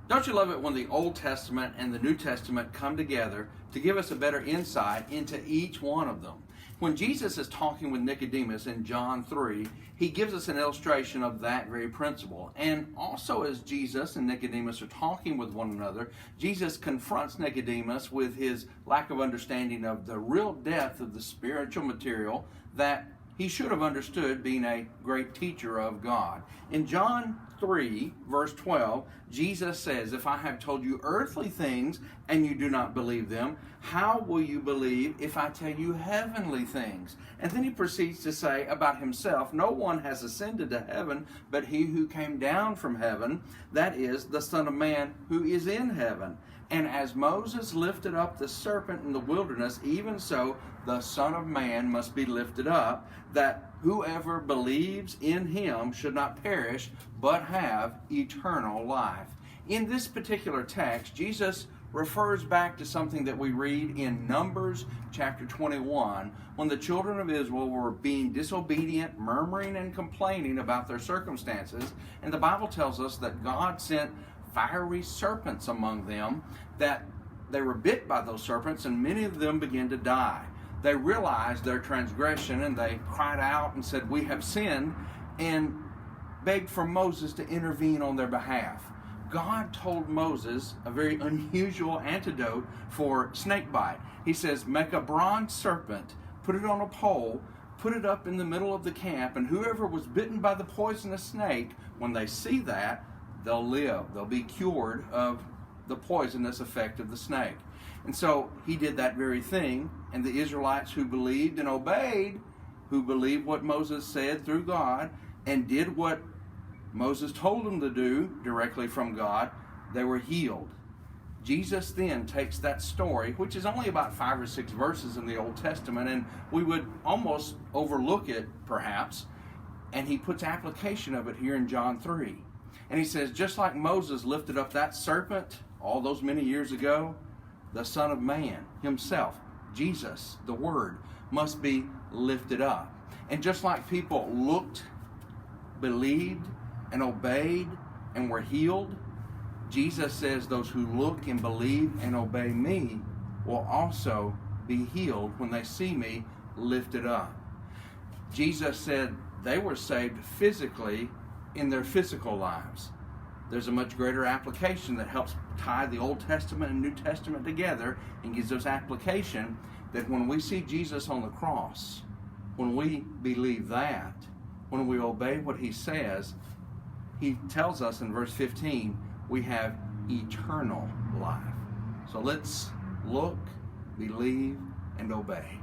Don't you love it when the Old Testament and the New Testament come together to give us a better insight into each one of them? When Jesus is talking with Nicodemus in John 3, he gives us an illustration of that very principle. And also as Jesus and Nicodemus are talking with one another, Jesus confronts Nicodemus with his lack of understanding of the real depth of the spiritual material that he should have understood, being a great teacher of God. In John 3, verse 12, Jesus says, "If I have told you earthly things and you do not believe them, how will you believe if I tell you heavenly things?" And then he proceeds to say about himself, "No one has ascended to heaven but he who came down from heaven, that is, the Son of Man who is in heaven. And as Moses lifted up the serpent in the wilderness, even so the Son of Man must be lifted up, that whoever believes in him should not perish, but have eternal life." In this particular text, Jesus refers back to something that we read in Numbers chapter 21, when the children of Israel were being disobedient, murmuring and complaining about their circumstances. And the Bible tells us that God sent fiery serpents among them, that they were bit by those serpents, and many of them began to die. They realized their transgression, and they cried out and said, "We have sinned," and begged for Moses to intervene on their behalf. God told Moses a very unusual antidote for snake bite. He says, "Make a bronze serpent, put it on a pole, put it up in the middle of the camp, and whoever was bitten by the poisonous snake, when they see that, they'll live. They'll be cured of the poisonous effect of the snake." And so he did that very thing, and the Israelites who believed and obeyed, who believed what Moses said through God, and did what Moses told them to do directly from God, they were healed. Jesus then takes that story, which is only about 5 or 6 verses in the Old Testament, and we would almost overlook it perhaps, and he puts application of it here in John 3. And he says, just like Moses lifted up that serpent all those many years ago, the Son of Man himself, Jesus, the Word, must be lifted up. And just like people looked, believed, and obeyed, and were healed, Jesus says those who look and believe and obey me will also be healed when they see me lifted up. Jesus said they were saved physically in their physical lives. There's a much greater application that helps tie the Old Testament and New Testament together and gives us application that when we see Jesus on the cross, when we believe that, when we obey what he says, he tells us in verse 15, we have eternal life. So let's look, believe, and obey.